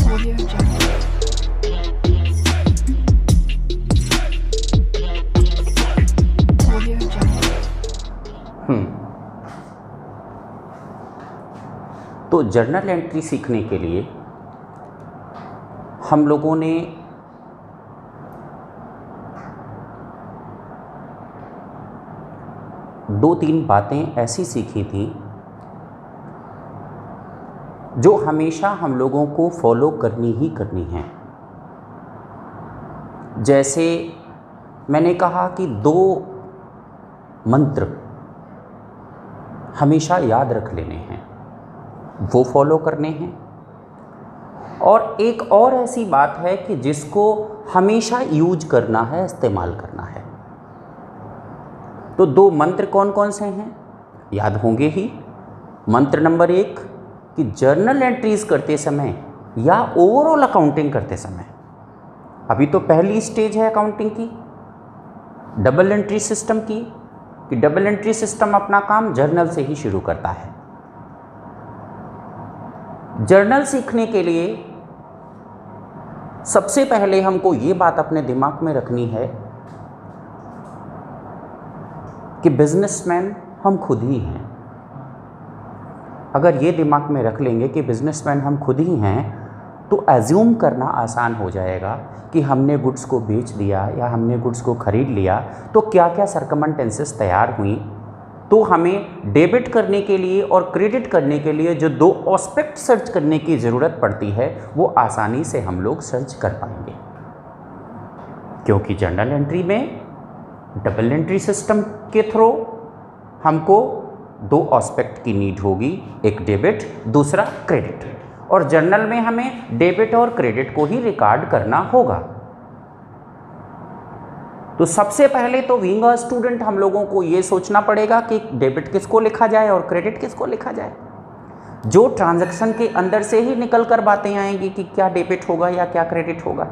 Audio Jungle. Audio Jungle. तो journal entry सीखने के लिए हम लोगों ने दो तीन बातें ऐसी सीखी थी जो हमेशा हम लोगों को फॉलो करनी ही करनी है। जैसे मैंने कहा कि दो मंत्र हमेशा याद रख लेने हैं, वो फॉलो करने हैं। और एक और ऐसी बात है कि जिसको हमेशा यूज करना है, इस्तेमाल करना है। तो दो मंत्र कौन कौन से हैं याद होंगे ही। मंत्र नंबर 1 कि जर्नल एंट्रीज करते समय या ओवरऑल अकाउंटिंग करते समय, अभी तो पहली स्टेज है अकाउंटिंग की, डबल एंट्री सिस्टम की, कि डबल एंट्री सिस्टम अपना काम जर्नल से ही शुरू करता है। जर्नल सीखने के लिए सबसे पहले हमको ये बात अपने दिमाग में रखनी है कि बिजनेसमैन हम खुद ही हैं। अगर ये दिमाग में रख लेंगे कि बिजनेसमैन हम खुद ही हैं, तो एज्यूम करना आसान हो जाएगा कि हमने गुड्स को बेच दिया या हमने गुड्स को ख़रीद लिया तो क्या क्या सर्कमस्टेंसेस तैयार हुई। तो हमें डेबिट करने के लिए और क्रेडिट करने के लिए जो दो एस्पेक्ट सर्च करने की ज़रूरत पड़ती है, वो आसानी से हम लोग सर्च कर पाएंगे, क्योंकि जर्नल एंट्री में डबल एंट्री सिस्टम के थ्रू हमको दो एस्पेक्ट की नीड होगी, एक डेबिट, दूसरा क्रेडिट। और जर्नल में हमें डेबिट और क्रेडिट को ही रिकॉर्ड करना होगा। तो सबसे पहले तो बीइंग अ स्टूडेंट हम लोगों को ये सोचना पड़ेगा कि डेबिट किसको लिखा जाए और क्रेडिट किसको लिखा जाए। जो ट्रांजैक्शन के अंदर से ही निकल कर बातें आएंगी कि क्या डेबिट होगा या क्या क्रेडिट होगा।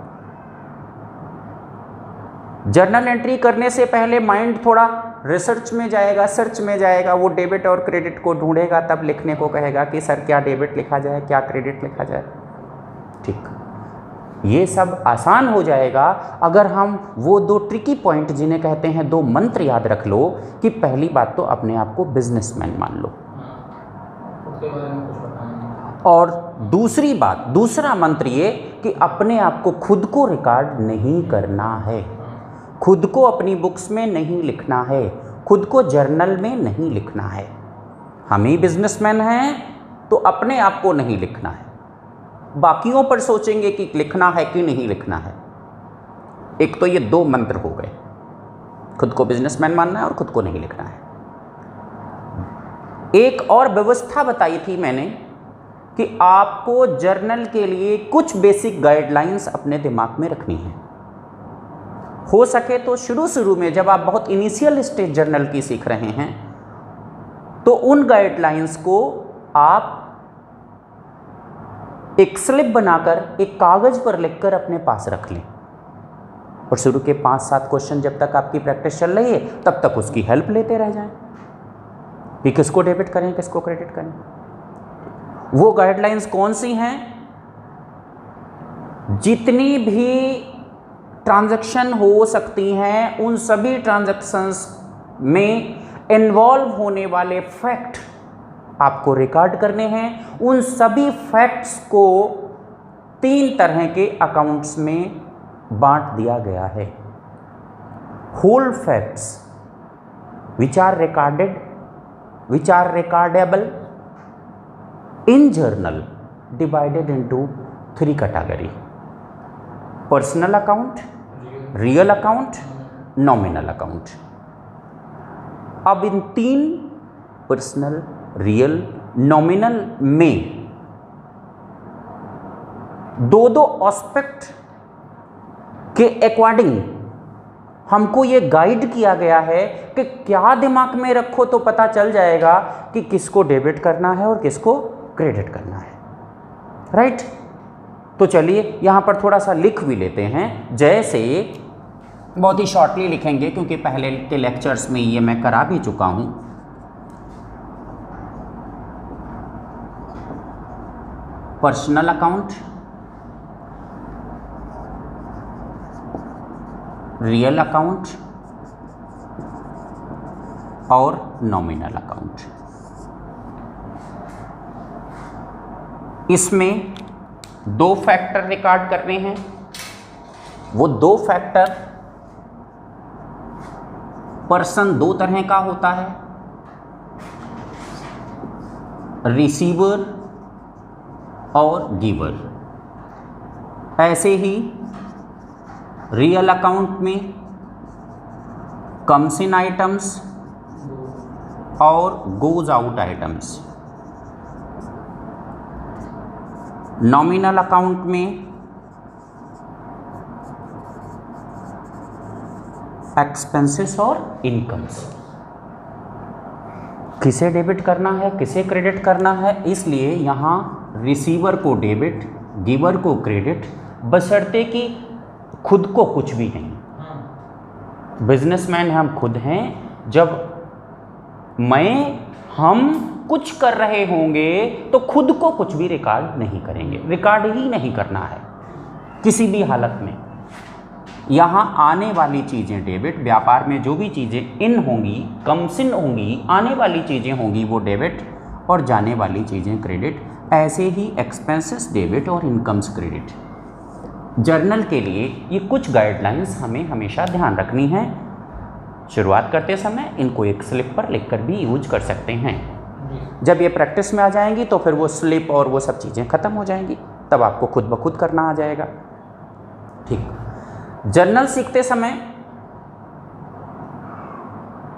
जर्नल एंट्री करने से पहले माइंड थोड़ा रिसर्च में जाएगा, सर्च में जाएगा, वो डेबिट और क्रेडिट को ढूंढेगा, तब लिखने को कहेगा कि सर क्या डेबिट लिखा जाए, क्या क्रेडिट लिखा जाए। ठीक, ये सब आसान हो जाएगा अगर हम वो दो ट्रिकी पॉइंट जिन्हें कहते हैं दो मंत्र याद रख लो। कि पहली बात तो अपने आप को बिजनेसमैन मान लो, और दूसरी बात, दूसरा मंत्र ये कि अपने आप को खुद को रिकॉर्ड नहीं करना है, खुद को अपनी बुक्स में नहीं लिखना है, खुद को जर्नल में नहीं लिखना है। हम ही बिजनेसमैन हैं तो अपने आप को नहीं लिखना है, बाकियों पर सोचेंगे कि लिखना है कि नहीं लिखना है। एक तो ये दो मंत्र हो गए, खुद को बिजनेसमैन मानना है और खुद को नहीं लिखना है। एक और व्यवस्था बताई थी मैंने कि आपको जर्नल के लिए कुछ बेसिक गाइडलाइंस अपने दिमाग में रखनी है। हो सके तो शुरू में जब आप बहुत इनिशियल स्टेज जर्नल की सीख रहे हैं, तो उन गाइडलाइंस को आप एक स्लिप बनाकर एक कागज पर लिखकर अपने पास रख लें, और शुरू के 5-7 क्वेश्चन जब तक आपकी प्रैक्टिस चल रही है तब तक उसकी हेल्प लेते रह जाएं कि किसको डेबिट करें, किसको क्रेडिट करें। वो गाइडलाइंस कौन सी हैं? जितनी भी ट्रांजैक्शन हो सकती हैं, उन सभी ट्रांजैक्शंस में इन्वॉल्व होने वाले फैक्ट आपको रिकॉर्ड करने हैं। उन सभी फैक्ट्स को 3 तरह के अकाउंट्स में बांट दिया गया है। Whole facts which are recorded, which are recordable in journal, divided into 3 category: personal account, real account, nominal account. अब इन 3 पर्सनल, रियल, नॉमिनल में दो एस्पेक्ट के अकॉर्डिंग हमको ये गाइड किया गया है कि क्या दिमाग में रखो तो पता चल जाएगा कि किसको डेबिट करना है और किसको क्रेडिट करना है। राइट? तो चलिए यहाँ पर थोड़ा सा लिख भी लेते हैं, जैसे बहुत ही शॉर्टली लिखेंगे क्योंकि पहले के लेक्चर्स में ये मैं करा भी चुका हूँ। पर्सनल अकाउंट, रियल अकाउंट और नॉमिनल अकाउंट। इसमें दो फैक्टर रिकॉर्ड करने हैं। वो दो फैक्टर पर्सन दो तरह का होता है, रिसीवर और गिवर। ऐसे ही रियल अकाउंट में कम्स इन आइटम्स और goes out items. Nominal account में एक्सपेंसेस और इनकम्स। किसे डेबिट करना है, किसे क्रेडिट करना है, इसलिए यहाँ रिसीवर को डेबिट, गिवर को क्रेडिट, बशर्ते कि खुद को कुछ भी नहीं। बिजनेसमैन हम खुद हैं। जब हम कुछ कर रहे होंगे तो खुद को कुछ भी रिकॉर्ड नहीं करेंगे, रिकॉर्ड ही नहीं करना है किसी भी हालत में। यहाँ आने वाली चीज़ें डेबिट, व्यापार में जो भी चीज़ें इन होंगी, कम्स इन होंगी, आने वाली चीज़ें होंगी वो डेबिट और जाने वाली चीज़ें क्रेडिट। ऐसे ही एक्सपेंसेस डेबिट और इनकम्स क्रेडिट। जर्नल के लिए ये कुछ गाइडलाइंस हमें हमेशा ध्यान रखनी है। शुरुआत करते समय इनको एक स्लिप पर लिखकर भी यूज कर सकते हैं। जब ये प्रैक्टिस में आ जाएंगी तो फिर वो स्लिप और वो सब चीज़ें ख़त्म हो जाएंगी, तब आपको खुद ब खुद करना आ जाएगा। ठीक। जर्नल सीखते समय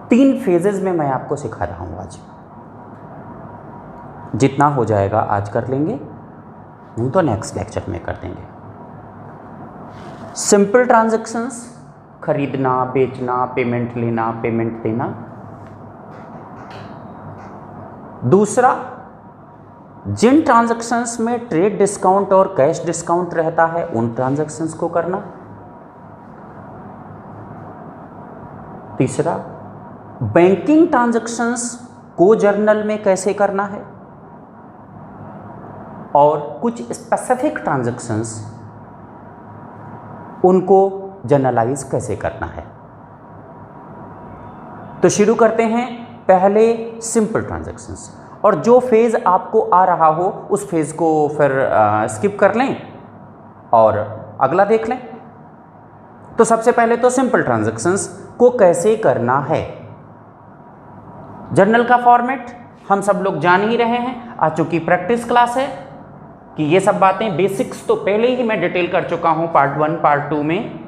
3 फेजेस में मैं आपको सिखा रहा हूँ आज। जितना हो जाएगा आज कर लेंगे, नहीं तो नेक्स्ट लेक्चर में कर देंगे। सिंपल ट्रांजैक्शंस, खरीदना, बेचना, पेमेंट लेना, पेमेंट देना। दूसरा, जिन ट्रांजैक्शंस में ट्रेड डिस्काउंट और कैश डिस्काउंट रहता है उन ट्रांजैक्शंस को करना। तीसरा, बैंकिंग ट्रांजैक्शंस को जर्नल में कैसे करना है और कुछ स्पेसिफिक ट्रांजैक्शंस उनको जर्नलाइज कैसे करना है। तो शुरू करते हैं पहले सिंपल ट्रांजैक्शंस, और जो फेज़ आपको आ रहा हो उस फेज़ को फिर स्किप कर लें और अगला देख लें। तो सबसे पहले तो सिंपल ट्रांजैक्शंस को कैसे करना है। जर्नल का फॉर्मेट हम सब लोग जान ही रहे हैं, आज चूंकि प्रैक्टिस क्लास है कि ये सब बातें बेसिक्स तो पहले ही मैं डिटेल कर चुका हूं पार्ट 1 पार्ट 2 में।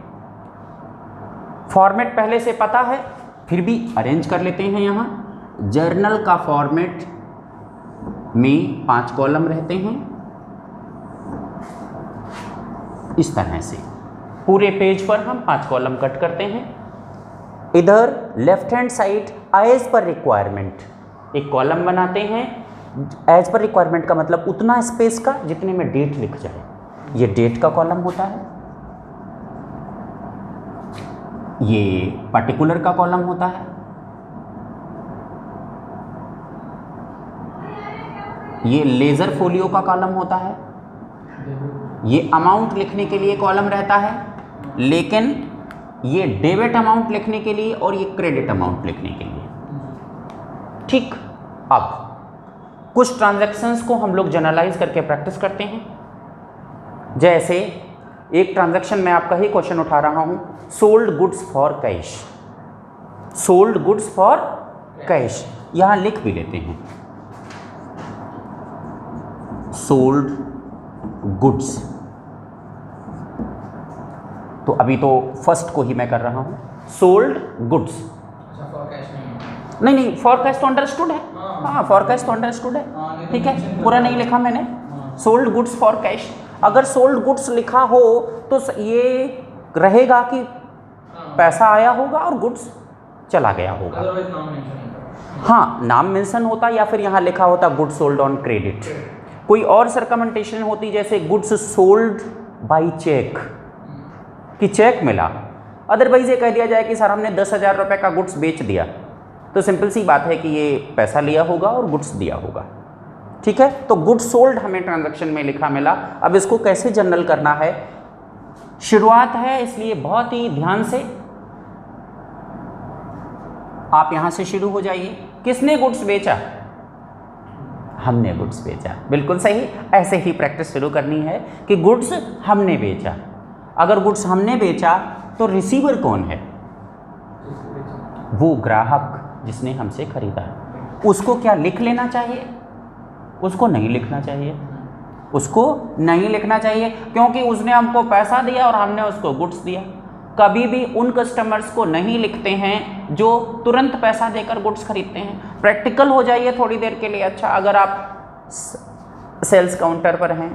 फॉर्मेट पहले से पता है, फिर भी अरेंज कर लेते हैं। यहाँ जर्नल का फॉर्मेट में 5 कॉलम रहते हैं इस तरह से। पूरे पेज पर हम 5 कॉलम कट करते हैं। इधर left hand side as per requirement एक कॉलम बनाते हैं। एज पर रिक्वायरमेंट का मतलब उतना स्पेस का जितने में डेट लिख जाए, ये डेट का कॉलम होता है। ये पर्टिकुलर का कॉलम होता है। ये लेजर फोलियो का कॉलम होता है। ये अमाउंट लिखने के लिए कॉलम रहता है, लेकिन ये डेबिट अमाउंट लिखने के लिए और ये क्रेडिट अमाउंट लिखने के लिए। ठीक। अब कुछ ट्रांजैक्शंस को हम लोग जर्नलाइज करके प्रैक्टिस करते हैं। जैसे एक ट्रांजैक्शन में आपका ही क्वेश्चन उठा रहा हूं, sold goods for cash. Sold goods for cash यहां लिख भी लेते हैं, सोल्ड गुड्स। तो अभी तो फर्स्ट को ही मैं कर रहा हूं, सोल्ड गुड्स। नहीं, फॉर कैश तो अंडरस्टूड है। हाँ, फॉर कैश तो अंडरस्टूड है। ठीक है, पूरा नहीं लिखा मैंने। Sold goods for cash. अगर सोल्ड गुड्स लिखा हो तो ये रहेगा कि पैसा आया होगा और गुड्स चला गया होगा। हाँ, नाम मेंशन होता या फिर यहाँ लिखा होता गुड्स सोल्ड ऑन क्रेडिट। कोई और सर्कमेंटेशन होती, जैसे गुड्स सोल्ड बाय चेक, कि चेक मिला। अदरवाइज ये कह दिया जाए कि सर हमने 10,000 रुपये का गुड्स बेच दिया, तो सिंपल सी बात है कि ये पैसा लिया होगा और गुड्स दिया होगा। ठीक है, तो गुड्स सोल्ड हमें ट्रांजैक्शन में लिखा मिला। अब इसको कैसे जर्नल करना है, शुरुआत है इसलिए बहुत ही ध्यान से आप यहाँ से शुरू हो जाइए। किसने गुड्स बेचा? हमने गुड्स बेचा। बिल्कुल सही। ऐसे ही प्रैक्टिस शुरू करनी है कि गुड्स हमने बेचा। अगर गुड्स हमने बेचा तो रिसीवर कौन है? वो ग्राहक जिसने हमसे खरीदा। उसको क्या लिख लेना चाहिए? उसको नहीं लिखना चाहिए। उसको नहीं लिखना चाहिए, क्योंकि उसने हमको पैसा दिया और हमने उसको गुड्स दिया। कभी भी उन कस्टमर्स को नहीं लिखते हैं जो तुरंत पैसा देकर गुड्स खरीदते हैं। प्रैक्टिकल हो जाइए थोड़ी देर के लिए। अच्छा, अगर आप सेल्स काउंटर पर हैं,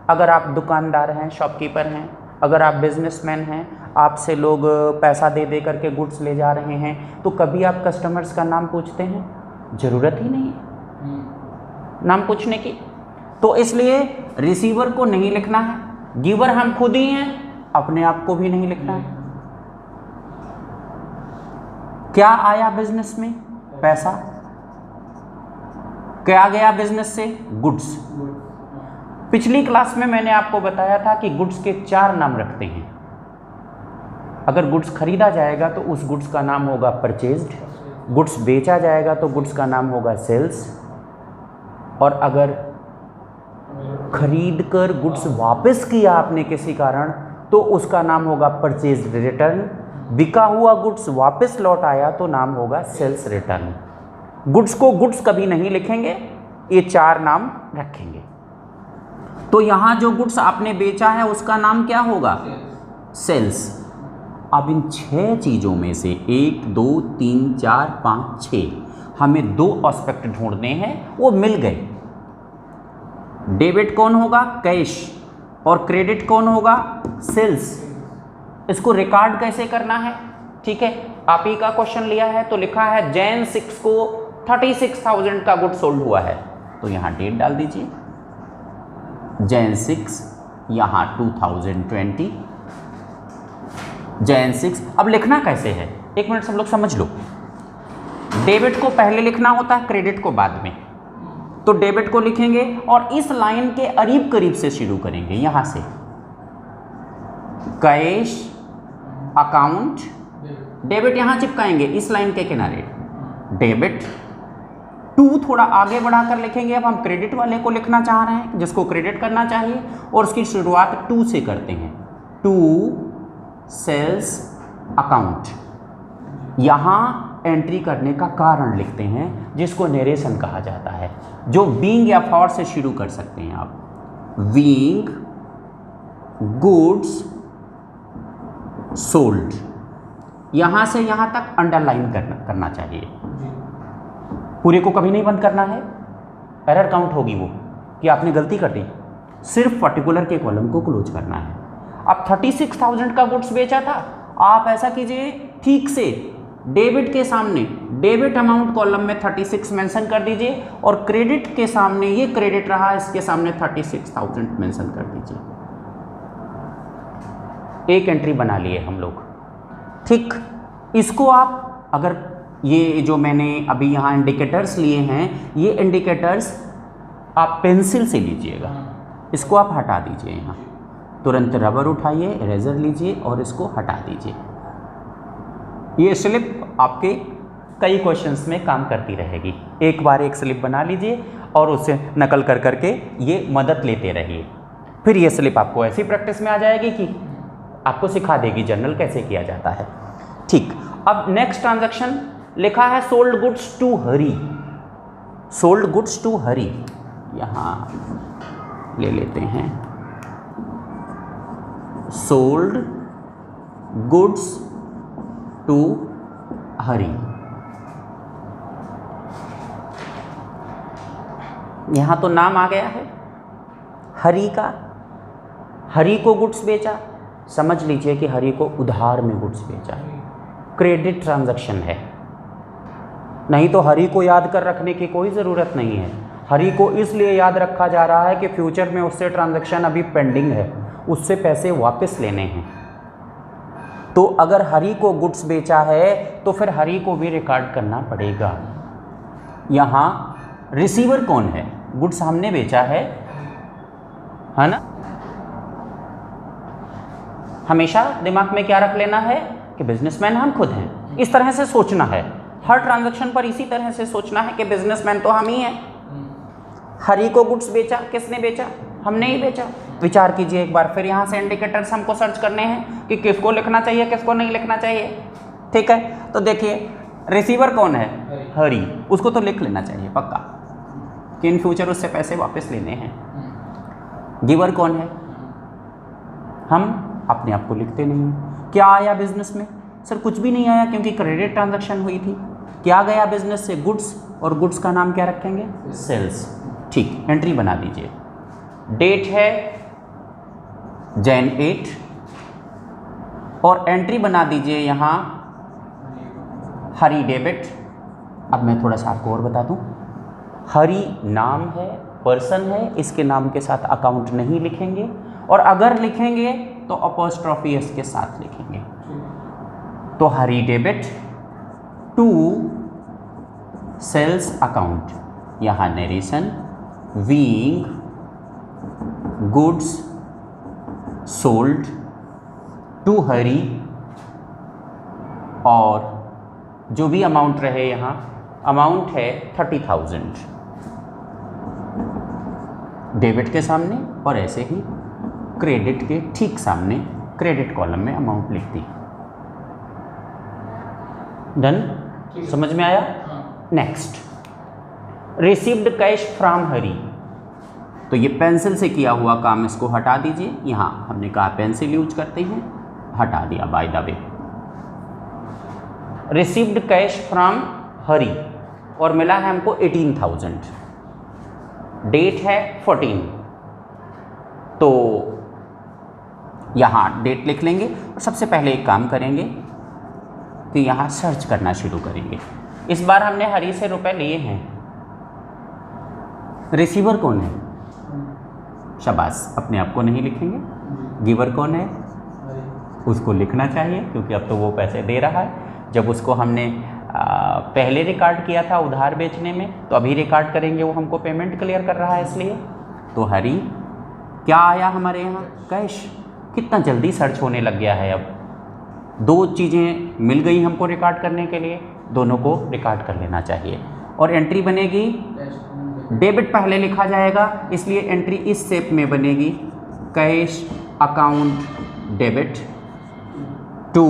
अगर आप दुकानदार हैं, शॉपकीपर हैं, अगर आप बिजनेसमैन हैं, आपसे लोग पैसा दे दे करके गुड्स ले जा रहे हैं, तो कभी आप कस्टमर्स का नाम पूछते हैं? ज़रूरत ही नहीं है नाम पूछने की। तो इसलिए रिसीवर को नहीं लिखना है, गिवर हम खुद ही हैं, अपने आप को भी नहीं लिखना है। क्या आया बिजनेस में? पैसा। क्या गया बिजनेस से? गुड्स। पिछली क्लास में मैंने आपको बताया था कि गुड्स के 4 नाम रखते हैं। अगर गुड्स खरीदा जाएगा तो उस गुड्स का नाम होगा परचेज्ड, गुड्स बेचा जाएगा तो गुड्स का नाम होगा सेल्स, और अगर खरीद कर गुड्स वापस किया आपने किसी कारण तो उसका नाम होगा परचेज रिटर्न। बिका हुआ गुड्स वापस लौट आया तो नाम होगा सेल्स रिटर्न। गुड्स को गुड्स कभी नहीं लिखेंगे, ये 4 नाम रखेंगे। तो यहाँ जो गुड्स आपने बेचा है उसका नाम क्या होगा? सेल्स। अब इन 6 चीज़ों में से 1 2 3 4 5 6 हमें 2 एस्पेक्ट ढूंढने हैं, वो मिल गए। डेबिट कौन होगा? कैश। और क्रेडिट कौन होगा? सेल्स। इसको रिकॉर्ड कैसे करना है? ठीक है, आप ही का क्वेश्चन लिया है तो लिखा है जैन 6 को 36,000 का गुड सोल्ड हुआ है, तो यहाँ डेट डाल दीजिए, जैन 6, यहाँ 2020, जैन 6। अब लिखना कैसे है? 1 मिनट सब लोग समझ लो। डेबिट को पहले लिखना होता है, क्रेडिट को बाद में। तो डेबिट को लिखेंगे और इस लाइन के करीब करीब से शुरू करेंगे, यहां से कैश अकाउंट, डेबिट यहां चिपकाएंगे इस लाइन के किनारे, डेबिट। 2 थोड़ा आगे बढ़ाकर लिखेंगे। अब हम क्रेडिट वाले को लिखना चाह रहे हैं, जिसको क्रेडिट करना चाहिए, और उसकी शुरुआत 2 से करते हैं। 2 सेल्स अकाउंट। यहां एंट्री करने का कारण लिखते हैं, जिसको नरेशन कहा जाता है, जो बीइंग या फॉर से शुरू कर सकते हैं आप। बीइंग गुड्स सोल्ड, यहां से यहां तक अंडरलाइन करना चाहिए। पूरे को कभी नहीं बंद करना है, एरर काउंट होगी वो कि आपने गलती कटी। सिर्फ पर्टिकुलर के कॉलम को क्लोज करना है। अब 36,000 का गुड्स बेचा था, आप ऐसा कीजिए ठीक से, डेबिट के सामने डेबिट अमाउंट कॉलम में 36 मेंशन कर दीजिए, और क्रेडिट के सामने, ये क्रेडिट रहा, इसके सामने 36,000 मेंशन कर दीजिए। एक एंट्री बना लिए हम लोग। ठीक, इसको आप, अगर ये जो मैंने अभी यहाँ इंडिकेटर्स लिए हैं, ये इंडिकेटर्स आप पेंसिल से लीजिएगा, इसको आप हटा दीजिए। यहाँ तुरंत रबर उठाइए, इरेजर लीजिए और इसको हटा दीजिए। ये स्लिप आपके कई क्वेश्चंस में काम करती रहेगी। एक बार एक स्लिप बना लीजिए और उससे नकल कर करके ये मदद लेते रहिए। फिर ये स्लिप आपको ऐसी प्रैक्टिस में आ जाएगी कि आपको सिखा देगी जर्नल कैसे किया जाता है। ठीक, अब नेक्स्ट ट्रांजैक्शन लिखा है sold goods to Hari. Sold goods to Hari, यहाँ ले लेते हैं, सोल्ड गुड्स टू हरी। यहां तो नाम आ गया है हरी का। हरी को गुड्स बेचा, समझ लीजिए कि हरी को उधार में गुड्स बेचा। क्रेडिट ट्रांजैक्शन है, नहीं तो हरी को याद कर रखने की कोई ज़रूरत नहीं है। हरी को इसलिए याद रखा जा रहा है कि फ्यूचर में उससे ट्रांजैक्शन अभी पेंडिंग है, उससे पैसे वापस लेने हैं। तो अगर हरी को गुड्स बेचा है तो फिर हरी को भी रिकॉर्ड करना पड़ेगा। यहाँ रिसीवर कौन है? गुड्स हमने बेचा है ना। हमेशा दिमाग में क्या रख लेना है कि बिजनेसमैन हम खुद हैं, इस तरह से सोचना है। हर ट्रांजैक्शन पर इसी तरह से सोचना है कि बिजनेसमैन तो हम ही हैं। हरी को गुड्स बेचा, किसने बेचा? हमने ही बेचा। विचार कीजिए एक बार फिर, यहाँ से इंडिकेटर्स हमको सर्च करने हैं कि किसको लिखना चाहिए, किसको नहीं लिखना चाहिए। ठीक है, तो देखिए रिसीवर कौन है? हरी। उसको तो लिख लेना चाहिए पक्का कि इन फ्यूचर उससे पैसे वापस लेने हैं। गिवर कौन है? हम अपने आप को लिखते नहीं हैं। क्या आया बिजनेस में? सर कुछ भी नहीं आया, क्योंकि क्रेडिट ट्रांजैक्शन हुई थी। क्या गया बिजनेस से? गुड्स, और गुड्स का नाम क्या रखेंगे? सेल्स। ठीक, एंट्री बना दीजिए। डेट है Jan 8 और एंट्री बना दीजिए यहाँ हरी डेबिट। अब मैं थोड़ा सा आपको और बता दूँ, हरी नाम है, पर्सन है, इसके नाम के साथ अकाउंट नहीं लिखेंगे, और अगर लिखेंगे तो अपॉस्ट्रोफी एस के साथ लिखेंगे। तो Hari debit to sales account, यहाँ narration being goods sold to Hari, और जो भी अमाउंट रहे यहाँ अमाउंट है 30,000 डेबिट के सामने, और ऐसे ही क्रेडिट के ठीक सामने क्रेडिट कॉलम में अमाउंट लिख दी। डन? समझ में आया? नेक्स्ट, रिसीव्ड कैश फ्रॉम हरी। तो ये पेंसिल से किया हुआ काम, इसको हटा दीजिए। यहाँ हमने कहा पेंसिल यूज करते हैं, हटा दिया by the way. Received cash from Hari और मिला है हमको 18,000। डेट है 14, तो यहाँ डेट लिख लेंगे और सबसे पहले एक काम करेंगे कि यहाँ सर्च करना शुरू करेंगे। इस बार हमने हरी से रुपए लिए हैं। रिसीवर कौन है? शाबाश, अपने आप को नहीं लिखेंगे। गिवर कौन है? उसको लिखना चाहिए, क्योंकि अब तो वो पैसे दे रहा है। जब उसको हमने पहले रिकॉर्ड किया था उधार बेचने में, तो अभी रिकॉर्ड करेंगे, वो हमको पेमेंट क्लियर कर रहा है इसलिए। तो हरी क्या आया हमारे यहाँ? कैश। कितना जल्दी सर्च होने लग गया है। अब दो चीज़ें मिल गई हमको रिकॉर्ड करने के लिए, दोनों को रिकॉर्ड कर लेना चाहिए। और एंट्री बनेगी, डेबिट पहले लिखा जाएगा, इसलिए एंट्री इस शेप में बनेगी, cash account debit to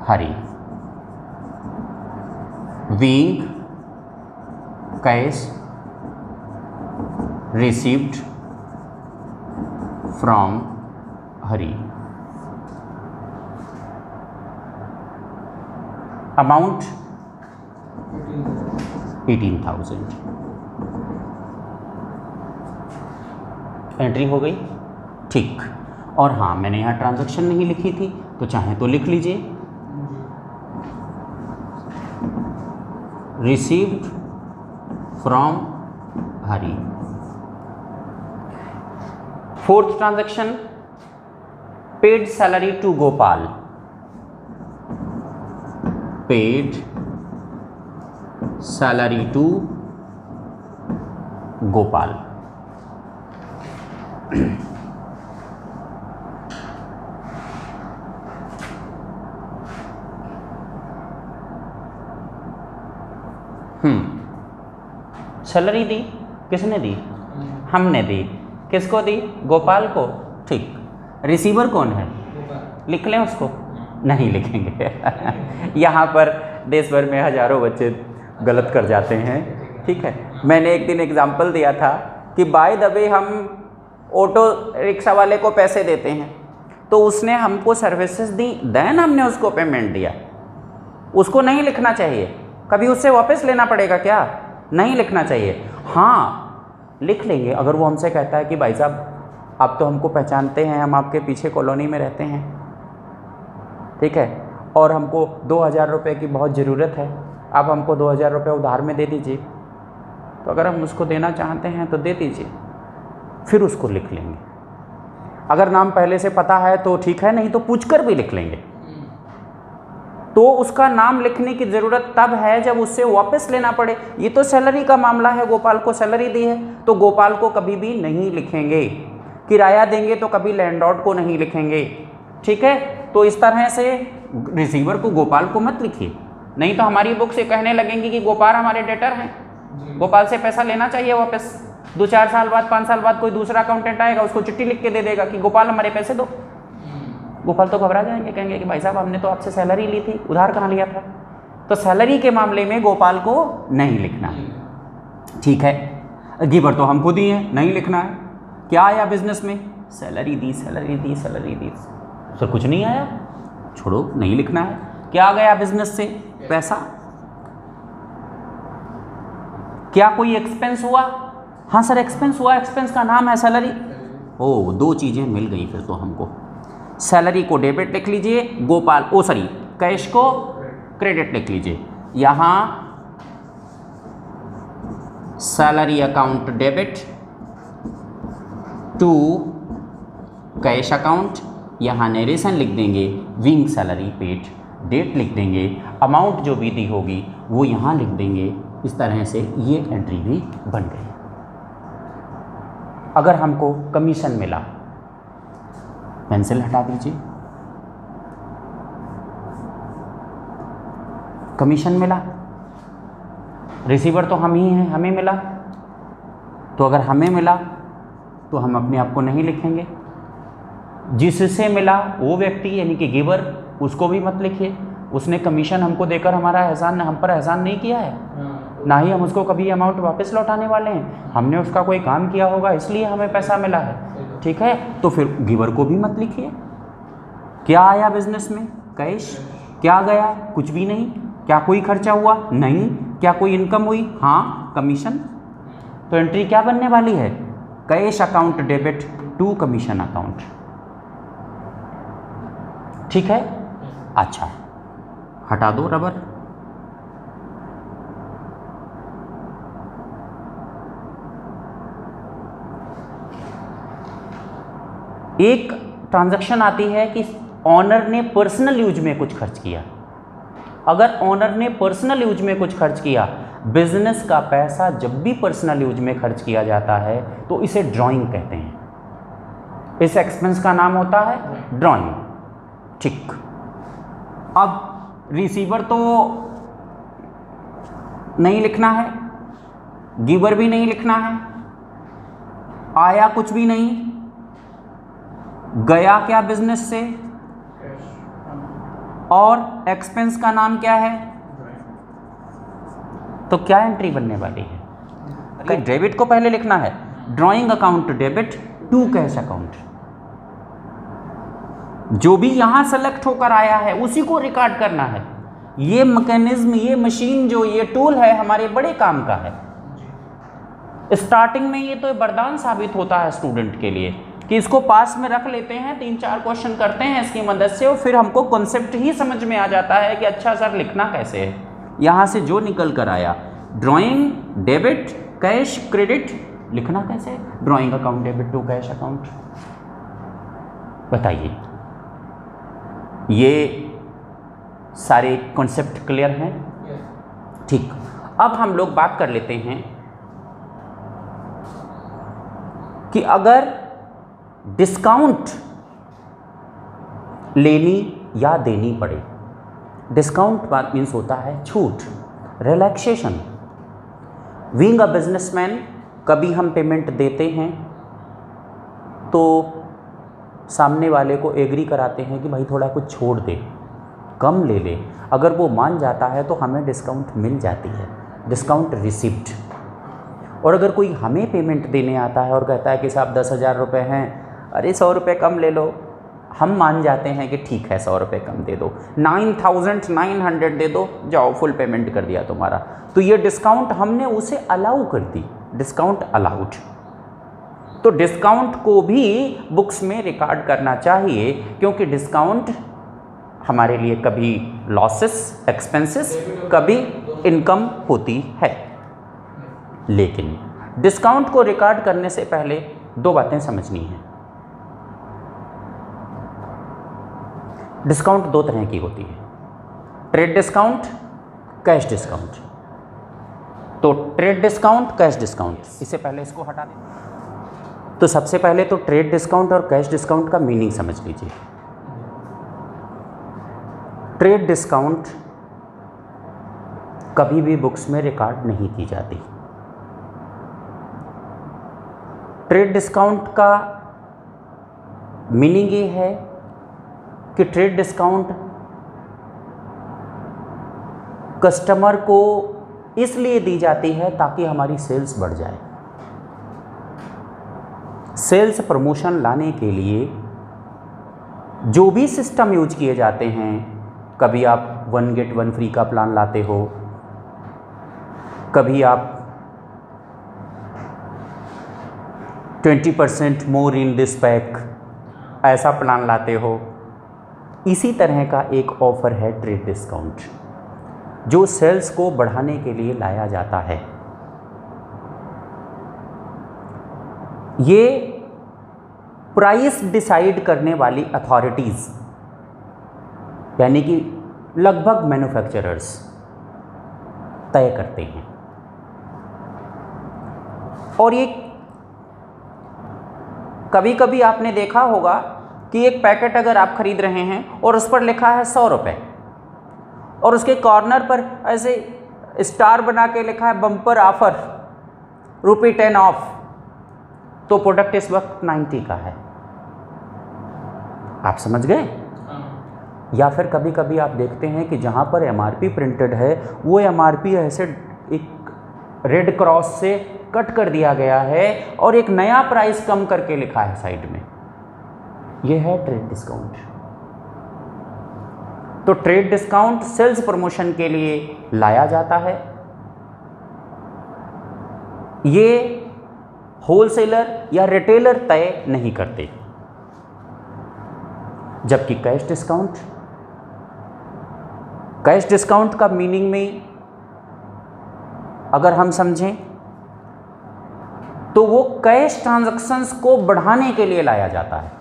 Hari, being cash received from Hari, amount 18,000। Entry हो गई। ठीक, और हाँ मैंने यहाँ ट्रांजैक्शन नहीं लिखी थी, तो चाहे तो लिख लीजिए, received from Hari. Fourth transaction, paid salary to Gopal, paid salary to Gopal. Salary दी, किसने दी? हमने दी। किसको दी? गोपाल को। ठीक, रिसीवर कौन है? लिख लें उसको? नहीं लिखेंगे। यहाँ पर देश भर में हजारों बच्चे गलत कर जाते हैं। ठीक है, मैंने एक दिन एग्जाम्पल दिया था कि बाय द वे हम ऑटो रिक्शा वाले को पैसे देते हैं, तो उसने हमको सर्विसेज दी, देन हमने उसको पेमेंट दिया। उसको नहीं लिखना चाहिए, कभी उससे वापस लेना पड़ेगा क्या? नहीं लिखना चाहिए। हाँ लिख लेंगे अगर वो हमसे कहता है कि भाई साहब आप तो हमको पहचानते हैं, हम आपके पीछे कॉलोनी में रहते हैं, ठीक है, और हमको 2,000 रुपये की बहुत ज़रूरत है, आप हमको 2,000 रुपये उधार में दे दीजिए। तो अगर हम उसको देना चाहते हैं तो दे दीजिए, फिर उसको लिख लेंगे। अगर नाम पहले से पता है तो ठीक है, नहीं तो पूछकर भी लिख लेंगे। तो उसका नाम लिखने की ज़रूरत तब है जब उससे वापस लेना पड़े। ये तो सैलरी का मामला है, गोपाल को सैलरी दी है तो गोपाल को कभी भी नहीं लिखेंगे। किराया देंगे तो कभी लैंडलॉर्ड को नहीं लिखेंगे। ठीक है, तो इस तरह से रिसीवर को गोपाल को मत लिखिए, नहीं तो हमारी बुक से कहने लगेंगी कि गोपाल हमारे डेटर हैं, गोपाल से पैसा लेना चाहिए वापस। 2-4 साल बाद 5 साल बाद कोई दूसरा अकाउंटेंट आएगा, उसको चिट्ठी लिख के दे देगा कि गोपाल हमारे पैसे दो। गोपाल तो घबरा जाएंगे, कहेंगे कि भाई साहब हमने तो आपसे सैलरी ली थी, उधार कहाँ लिया था। तो सैलरी के मामले में गोपाल को नहीं लिखना है, ठीक है। गिवर तो हम खुद ही हैं, नहीं लिखना है। क्या आया बिजनेस में? सैलरी दी, सैलरी दी, सैलरी दी। सर कुछ नहीं आया, छोड़ो, नहीं लिखना है। क्या गया बिजनेस से? पैसा। क्या कोई एक्सपेंस हुआ? हाँ सर एक्सपेंस हुआ, एक्सपेंस का नाम है सैलरी। ओ 2 चीज़ें मिल गई फिर तो हमको। सैलरी को डेबिट लिख लीजिए, गोपाल कैश को क्रेडिट लिख लीजिए। यहाँ salary account debit to cash account, यहाँ नरेशन लिख देंगे, विंग सैलरी पेड, डेट लिख देंगे, अमाउंट जो भी दी होगी वो यहाँ लिख देंगे। इस तरह से ये एंट्री भी बन गई। अगर हमको कमीशन मिला, पेंसिल हटा दीजिए, कमीशन मिला, रिसीवर तो हम ही हैं, हमें मिला। तो अगर हमें मिला तो हम अपने आप को नहीं लिखेंगे, जिससे मिला वो व्यक्ति यानी कि गिवर, उसको भी मत लिखिए। उसने कमीशन हमको देकर हम पर एहसान नहीं किया है, ना ही हम उसको कभी अमाउंट वापस लौटाने वाले हैं। हमने उसका कोई काम किया होगा इसलिए हमें पैसा मिला है, ठीक है। तो फिर गिवर को भी मत लिखिए। क्या आया बिजनेस में? कैश। क्या गया? कुछ भी नहीं। क्या कोई खर्चा हुआ? नहीं। क्या कोई इनकम हुई? हाँ, कमीशन। तो एंट्री क्या बनने वाली है? Cash account debit to commission account, ठीक है। अच्छा, हटा दो रबर। एक ट्रांजैक्शन आती है कि ऑनर ने पर्सनल यूज में कुछ खर्च किया। अगर ऑनर ने पर्सनल यूज में कुछ खर्च किया, बिजनेस का पैसा जब भी पर्सनल यूज में खर्च किया जाता है तो इसे ड्राइंग कहते हैं। इस एक्सपेंस का नाम होता है ड्राइंग, ठीक। अब रिसीवर तो नहीं लिखना है, गिवर भी नहीं लिखना है, आया कुछ भी नहीं, गया क्या बिजनेस से, और एक्सपेंस का नाम क्या है। तो क्या एंट्री बनने वाली है? डेबिट को पहले लिखना है, drawing account debit to cash account. जो भी यहां सेलेक्ट होकर आया है उसी को रिकॉर्ड करना है। ये मैकेनिज्म, ये मशीन, जो ये टूल है हमारे बड़े काम का है। स्टार्टिंग में ये तो वरदान साबित होता है स्टूडेंट के लिए कि इसको पास में रख लेते हैं, 3-4 क्वेश्चन करते हैं इसकी मदद से, और फिर हमको कॉन्सेप्ट ही समझ में आ जाता है कि अच्छा सर लिखना कैसे है। यहाँ से जो निकल कर आया, ड्राइंग डेबिट कैश क्रेडिट, लिखना कैसे? Drawing account debit to cash account. बताइए, ये सारे कॉन्सेप्ट क्लियर हैं? ठीक। अब हम लोग बात कर लेते हैं कि अगर डिस्काउंट लेनी या देनी पड़े। डिस्काउंट बात मीन्स होता है छूट, रिलैक्सेशन। बीइंग अ बिजनेसमैन, कभी हम पेमेंट देते हैं तो सामने वाले को एग्री कराते हैं कि भाई थोड़ा कुछ छोड़ दे, कम ले ले। अगर वो मान जाता है तो हमें डिस्काउंट मिल जाती है, डिस्काउंट रिसिप्ट। और अगर कोई हमें पेमेंट देने आता है और कहता है कि साहब 10,000 रुपये हैं, अरे 100 रुपये कम ले लो, हम मान जाते हैं कि ठीक है 100 रुपये कम दे दो, 9,900 दे दो, जाओ फुल पेमेंट कर दिया तुम्हारा। तो ये डिस्काउंट हमने उसे अलाउ कर दी, डिस्काउंट अलाउड। तो डिस्काउंट को भी बुक्स में रिकॉर्ड करना चाहिए, क्योंकि डिस्काउंट हमारे लिए कभी लॉसेस एक्सपेंसेस, कभी इनकम होती है। लेकिन डिस्काउंट को रिकॉर्ड करने से पहले 2 बातें समझनी हैं। डिस्काउंट 2 तरह की होती है, ट्रेड डिस्काउंट, कैश डिस्काउंट। तो ट्रेड डिस्काउंट, कैश डिस्काउंट, इससे पहले इसको हटा दें। तो सबसे पहले तो ट्रेड डिस्काउंट और कैश डिस्काउंट का मीनिंग समझ लीजिए। ट्रेड डिस्काउंट कभी भी बुक्स में रिकॉर्ड नहीं की जाती। ट्रेड डिस्काउंट का मीनिंग ये है कि ट्रेड डिस्काउंट कस्टमर को इसलिए दी जाती है ताकि हमारी सेल्स बढ़ जाए। सेल्स प्रमोशन लाने के लिए जो भी सिस्टम यूज किए जाते हैं, कभी आप 1 गेट 1 फ्री का प्लान लाते हो, कभी आप 20% मोर इन दिस पैक ऐसा प्लान लाते हो। इसी तरह का एक ऑफर है ट्रेड डिस्काउंट, जो सेल्स को बढ़ाने के लिए लाया जाता है। ये प्राइस डिसाइड करने वाली अथॉरिटीज़ यानी कि लगभग मैन्युफैक्चरर्स तय करते हैं। और ये कभी कभी आपने देखा होगा कि एक पैकेट अगर आप खरीद रहे हैं और उस पर लिखा है 100 रुपये और उसके कॉर्नर पर ऐसे स्टार बना के लिखा है बम्पर ऑफर ₹10 ऑफ, तो प्रोडक्ट इस वक्त 90 का है। आप समझ गए? या फिर कभी कभी आप देखते हैं कि जहाँ पर MRP प्रिंटेड है वो MRP ऐसे एक रेड क्रॉस से कट कर दिया गया है और एक नया प्राइस कम करके लिखा है साइड में। यह है ट्रेड डिस्काउंट। तो ट्रेड डिस्काउंट सेल्स प्रमोशन के लिए लाया जाता है। ये होलसेलर या रिटेलर तय नहीं करते। जबकि कैश डिस्काउंट का मीनिंग में अगर हम समझें तो वो कैश ट्रांजैक्शंस को बढ़ाने के लिए लाया जाता है,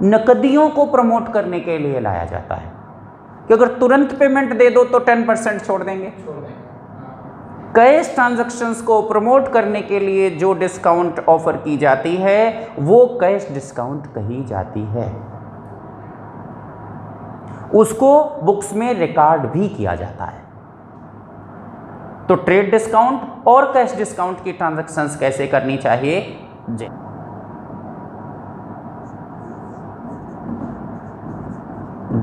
नकदियों को प्रमोट करने के लिए लाया जाता है कि अगर तुरंत पेमेंट दे दो तो 10% छोड़ देंगे। कैश ट्रांजैक्शंस को प्रमोट करने के लिए जो डिस्काउंट ऑफर की जाती है वो कैश डिस्काउंट कही जाती है। उसको बुक्स में रिकॉर्ड भी किया जाता है। तो ट्रेड डिस्काउंट और कैश डिस्काउंट की ट्रांजैक्शंस कैसे करनी चाहिए? जी,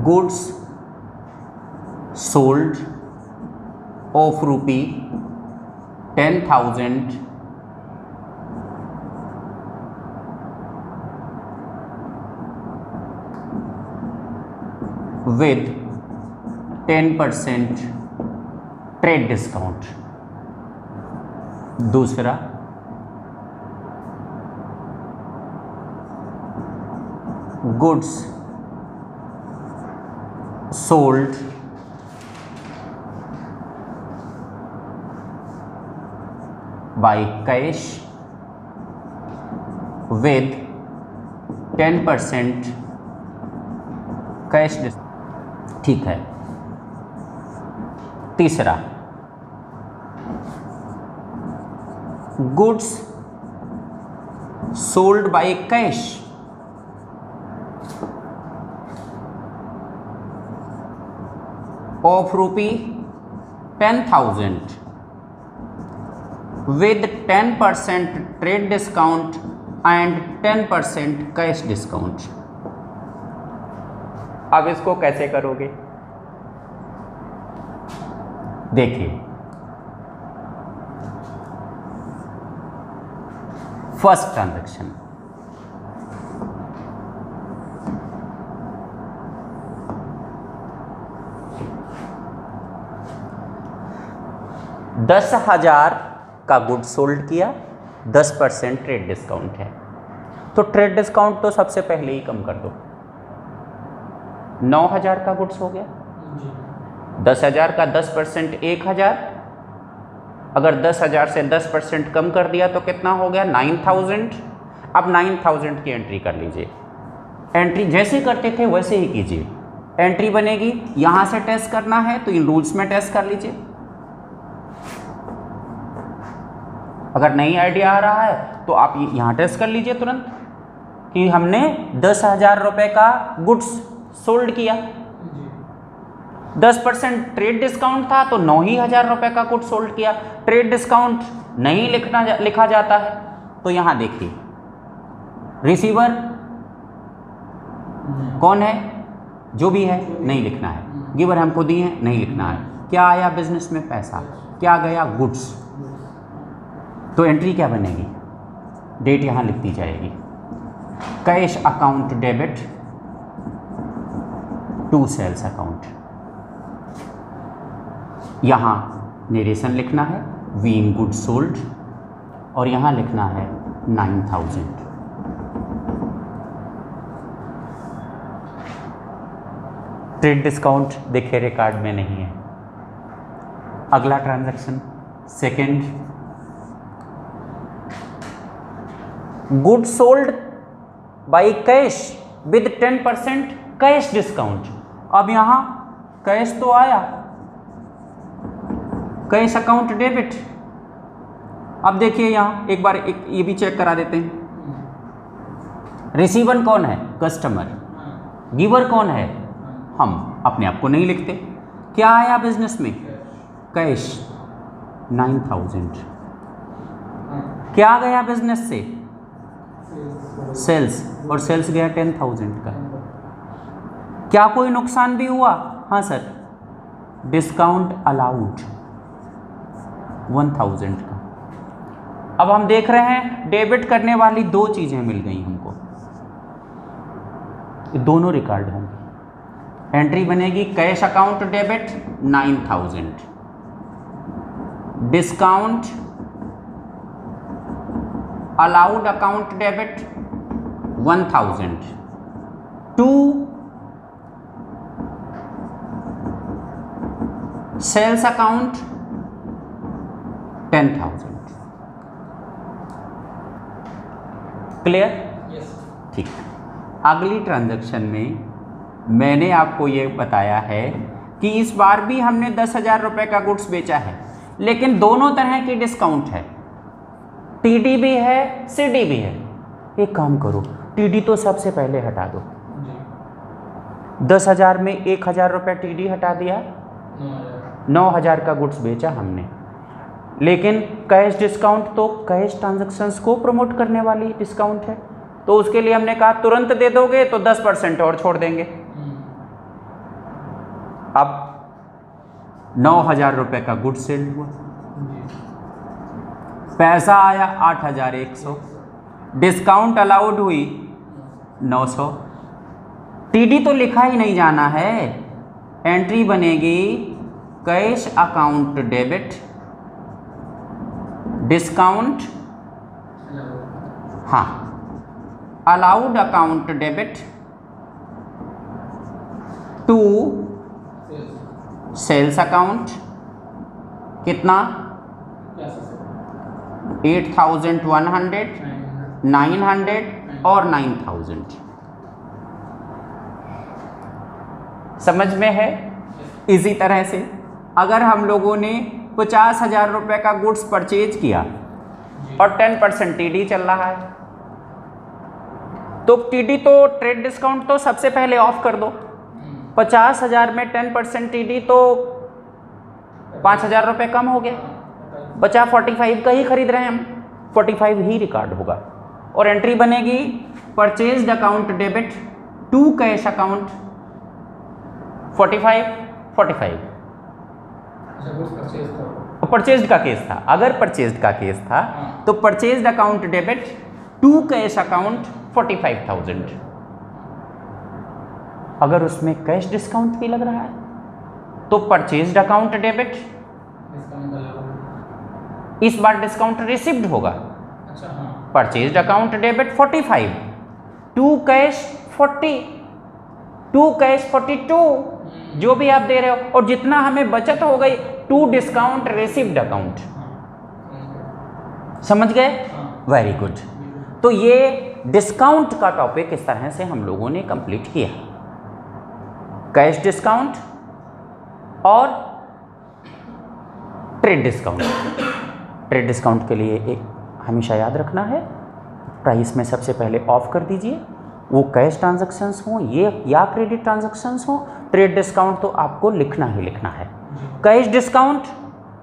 goods sold of ₹10,000 with 10% trade discount. दूसरा, goods sold by cash with 10% cash discount. ठीक है। तीसरा, goods sold by cash of ₹10,000 with 10% trade discount and 10% cash discount. अब इसको कैसे करोगे? देखिए, फर्स्ट ट्रांजैक्शन, $10,000 का गुड सोल्ड किया, 10% ट्रेड डिस्काउंट है, तो ट्रेड डिस्काउंट तो सबसे पहले ही कम कर दो। 9,000 का गुड्स हो गया, 10,000 का 10% 1,000, अगर 10,000 से 10% कम कर दिया तो कितना हो गया? 9,000। अब 9,000 की एंट्री कर लीजिए। एंट्री जैसे करते थे वैसे ही कीजिए। एंट्री बनेगी, यहाँ से टेस्ट करना है तो इन रूल्स में टेस्ट कर लीजिए। अगर नहीं आइडिया आ रहा है तो आप यहाँ टेस्ट कर लीजिए तुरंत कि हमने 10,000 रुपये का गुड्स सोल्ड किया, 10% ट्रेड डिस्काउंट था तो 9,000 रुपये का गुड सोल्ड किया। ट्रेड डिस्काउंट नहीं लिखा जाता है, तो यहाँ देखिए रिसीवर कौन है, जो भी है नहीं लिखना है, गिवर हमको दिए हैं नहीं लिखना है। क्या आया बिजनेस में पैसा, क्या गया गुड्स, तो एंट्री क्या बनेगी, डेट यहाँ लिख दी जाएगी, cash account debit to sales account. यहाँ नरेशन लिखना है वीन गुड सोल्ड और यहाँ लिखना है 9,000। ट्रेड डिस्काउंट देखिए रिकॉर्ड में नहीं है। अगला transaction second, good sold by cash with 10% cash discount. अब यहाँ कैश तो आया, कैश अकाउंट डेबिट। अब देखिए यहाँ एक बार ये भी चेक करा देते हैं। रिसीवर कौन है, कस्टमर। गिवर कौन है, हम अपने आप को नहीं लिखते। क्या आया बिजनेस में, कैश 9,000। क्या गया बिजनेस से, सेल्स, और सेल्स गया 10,000 का। क्या कोई नुकसान भी हुआ, हाँ सर, डिस्काउंट अलाउड 1,000 का। अब हम देख रहे हैं डेबिट करने वाली दो चीज़ें मिल गई हमको, ये दोनों रिकॉर्ड होंगे। एंट्री बनेगी cash account debit 9,000, discount allowed account debit 1,000 to sales account 10,000। Clear? ठीक। अगली ट्रांजैक्शन में मैंने आपको ये बताया है कि इस बार भी हमने 10,000 रुपये का गुड्स बेचा है, लेकिन दोनों तरह की डिस्काउंट है, टीडी भी है, सीडी भी है। एक काम करो, टीडी तो सबसे पहले हटा दो। 10,000 में 1,000 रुपये टीडी हटा दिया, 9,000 का गुड्स बेचा हमने। लेकिन कैश डिस्काउंट तो कैश ट्रांजैक्शंस को प्रमोट करने वाली डिस्काउंट है, तो उसके लिए हमने कहा तुरंत दे दोगे तो 10% और छोड़ देंगे। अब 9,000 रुपये का गुड्स सेल हुआ, पैसा आया 8,100, डिस्काउंट अलाउड हुई 900। टीडी तो लिखा ही नहीं जाना है, एंट्री बनेगी कैश अकाउंट डेबिट डिस्काउंट, हाँ, allowed account debit to sales account. कितना, 8,100, 900 और 9,000। समझ में है? इसी तरह से अगर हम लोगों ने 50,000 रुपये का गुड्स परचेज किया और 10% टीडी चल रहा है, तो टीडी तो ट्रेड डिस्काउंट तो सबसे पहले ऑफ कर दो। 50,000 में 10% टीडी तो 5,000 रुपये कम हो गया, बचा 45 का ही खरीद रहे हैं हम, 45 ही रिकॉर्ड होगा। और एंट्री बनेगी purchased account debit to cash account 45। Purchased का केस था, अगर परचेज्ड का केस था तो purchased account debit to cash account 45,000। अगर उसमें कैश डिस्काउंट भी लग रहा है तो परचेज्ड अकाउंट डेबिट, इस बार डिस्काउंट रिसीव्ड होगा, purchased account debit 45, to cash 40, to cash 42, जो भी आप दे रहे हो, और जितना हमें बचत हो गई टू डिस्काउंट रिसीव्ड अकाउंट। समझ गए? Very good. तो ये डिस्काउंट का टॉपिक इस तरह से हम लोगों ने कंप्लीट किया, कैश डिस्काउंट और ट्रेड डिस्काउंट। ट्रेड डिस्काउंट के लिए एक हमेशा याद रखना है, प्राइस में सबसे पहले ऑफ कर दीजिए, वो कैश ट्रांजैक्शंस हों ये या क्रेडिट ट्रांजैक्शंस हों, ट्रेड डिस्काउंट तो आपको लिखना ही लिखना है। कैश डिस्काउंट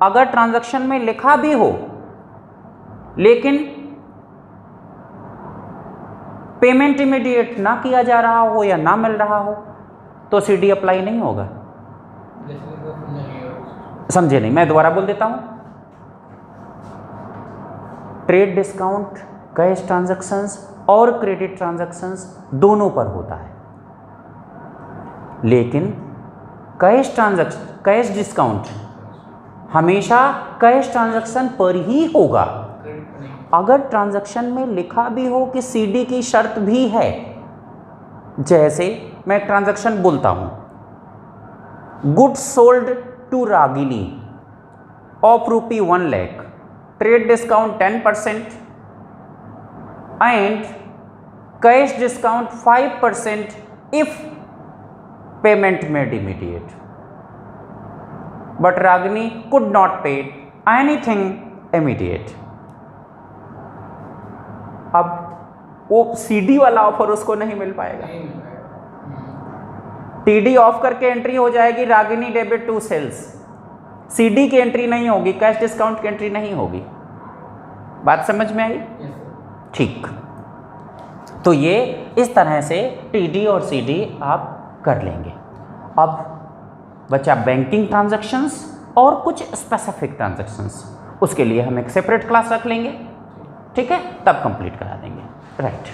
अगर ट्रांजैक्शन में लिखा भी हो लेकिन पेमेंट इमीडिएट ना किया जा रहा हो या ना मिल रहा हो तो सीडी अप्लाई नहीं होगा। समझे नहीं, मैं दोबारा बोल देता हूं। ट्रेड डिस्काउंट कैश ट्रांजैक्शंस और क्रेडिट ट्रांजैक्शंस दोनों पर होता है, लेकिन कैश डिस्काउंट हमेशा कैश ट्रांजैक्शन पर ही होगा। अगर ट्रांजैक्शन में लिखा भी हो कि सीडी की शर्त भी है, जैसे मैं ट्रांजैक्शन बोलता हूं, goods sold to Ragini of ₹1 lakh, trade discount 10% and cash discount 5% if payment made immediate, but Ragini could not pay anything immediate। अब वो सीडी वाला ऑफर उसको नहीं मिल पाएगा, टीडी ऑफ करके एंट्री हो जाएगी Ragini debit to sales, CD की एंट्री नहीं होगी, कैश डिस्काउंट की एंट्री नहीं होगी। बात समझ में आई? ठीक, तो ये इस तरह से टीडी और सीडी आप कर लेंगे। अब बचा बैंकिंग ट्रांजैक्शंस और कुछ स्पेसिफिक ट्रांजैक्शंस, उसके लिए हम एक सेपरेट क्लास रख लेंगे, ठीक है, तब कंप्लीट करा देंगे। राइट।